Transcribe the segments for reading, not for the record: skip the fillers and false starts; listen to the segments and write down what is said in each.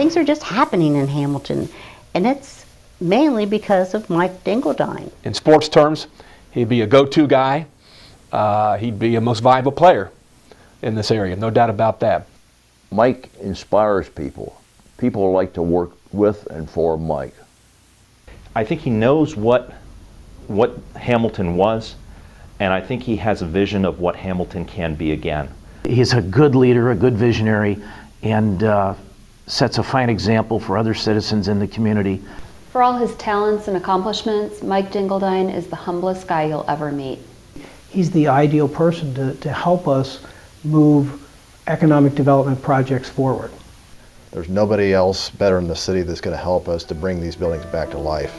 things are just happening in Hamilton, and it's mainly because of Mike Dingledine. In sports terms, he'd be a go-to guy. He'd be a most valuable player in this area, no doubt about that. Mike inspires people. People like to work with and for Mike. I think he knows what Hamilton was, and I think he has a vision of what Hamilton can be again. He's a good leader, a good visionary, and sets a fine example for other citizens in the community. For all his talents and accomplishments, Mike Dingledine is the humblest guy you'll ever meet. He's the ideal person to help us move economic development projects forward. There's nobody else better in the city that's going to help us to bring these buildings back to life.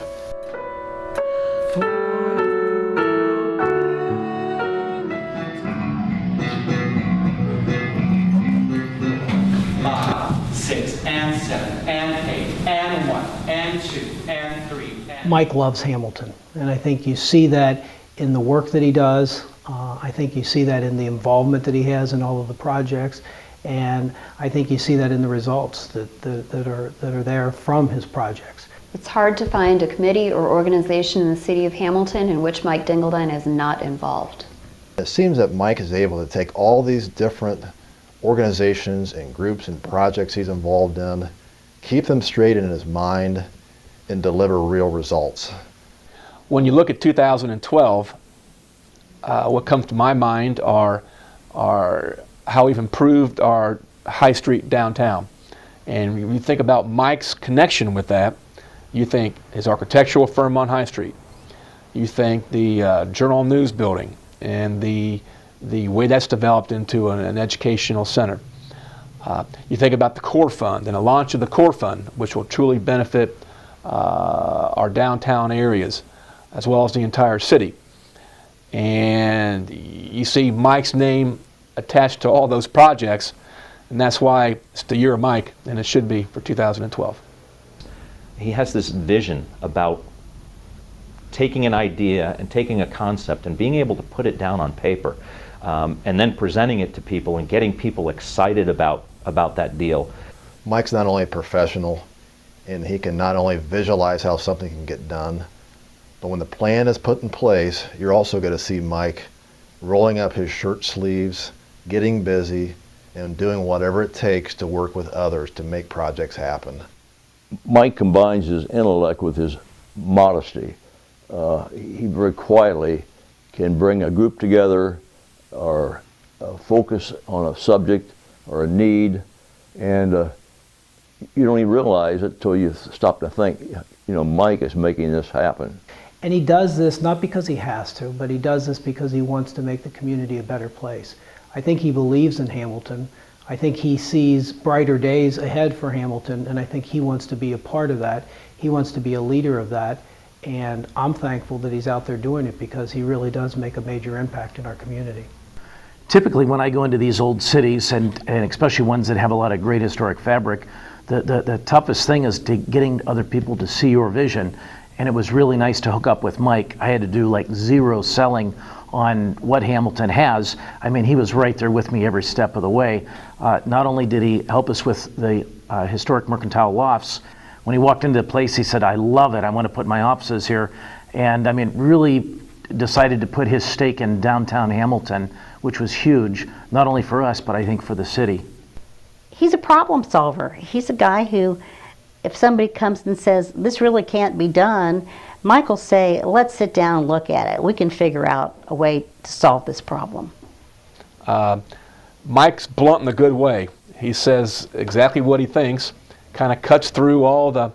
And 7, and 8, and 1, and 2, and 3. And Mike loves Hamilton, and I think you see that in the work that he does. I think you see that in the involvement that he has in all of the projects, and I think you see that in the results that are there from his projects. It's hard to find a committee or organization in the city of Hamilton in which Mike Dingledine is not involved. It seems that Mike is able to take all these different organizations and groups and projects he's involved in, keep them straight in his mind, and deliver real results. When you look at 2012, what comes to my mind are how we've improved our High Street downtown. And when you think about Mike's connection with that, you think his architectural firm on High Street. You think the Journal-News building and the way that's developed into an educational center. You think about the Core Fund and the launch of the Core Fund, which will truly benefit our downtown areas as well as the entire city. And you see Mike's name attached to all those projects, and that's why it's the year of Mike, and it should be for 2012. He has this vision about taking an idea and taking a concept and being able to put it down on paper. And then presenting it to people and getting people excited about that deal. Mike's not only a professional, and he can not only visualize how something can get done, but when the plan is put in place, you're also going to see Mike rolling up his shirt sleeves, getting busy, and doing whatever it takes to work with others to make projects happen. Mike combines his intellect with his modesty. He very quietly can bring a group together or focus on a subject or a need, and you don't even realize it till you stop to think, you know, Mike is making this happen. And he does this not because he has to, but he does this because he wants to make the community a better place. I think he believes in Hamilton. I think he sees brighter days ahead for Hamilton, and I think he wants to be a part of that. He wants to be a leader of that, and I'm thankful that he's out there doing it because he really does make a major impact in our community. Typically when I go into these old cities, and especially ones that have a lot of great historic fabric, the toughest thing is getting other people to see your vision. And it was really nice to hook up with Mike. I had to do like zero selling on what Hamilton has. I mean, he was right there with me every step of the way. Not only did he help us with the historic Mercantile Lofts, when he walked into the place, he said, "I love it, I want to put my offices here." And I mean, really decided to put his stake in downtown Hamilton, which was huge, not only for us, but I think for the city. He's a problem solver. He's a guy who, if somebody comes and says, this really can't be done, Mike will say, let's sit down and look at it. We can figure out a way to solve this problem. Mike's blunt in a good way. He says exactly what he thinks, kind of cuts through all the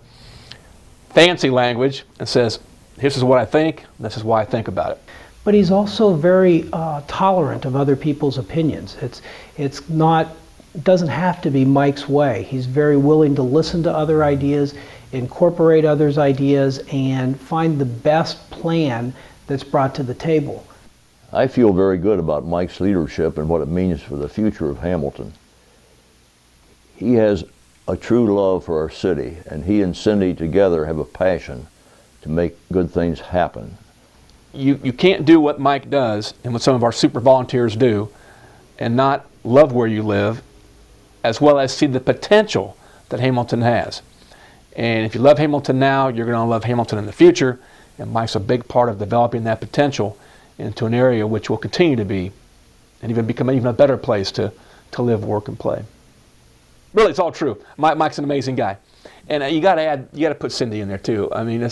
fancy language and says, this is what I think, this is why I think about it. But he's also very tolerant of other people's opinions. It doesn't have to be Mike's way. He's very willing to listen to other ideas, incorporate others' ideas, and find the best plan that's brought to the table. I feel very good about Mike's leadership and what it means for the future of Hamilton. He has a true love for our city, and he and Cindy together have a passion to make good things happen. You can't do what Mike does and what some of our super volunteers do and not love where you live, as well as see the potential that Hamilton has. And if you love Hamilton now, you're going to love Hamilton in the future. And Mike's a big part of developing that potential into an area which will continue to be and even become even a better place to live, work, and play. Really, it's all true. Mike's an amazing guy. And you got to put Cindy in there too. I mean,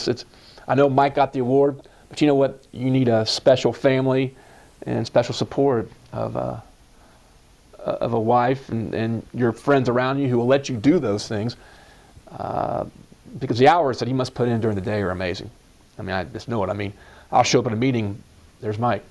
I know Mike got the award, but you know what? You need a special family and special support of a wife and your friends around you who will let you do those things, because the hours that he must put in during the day are amazing. I mean, I just know it. I mean, I'll show up at a meeting, there's Mike.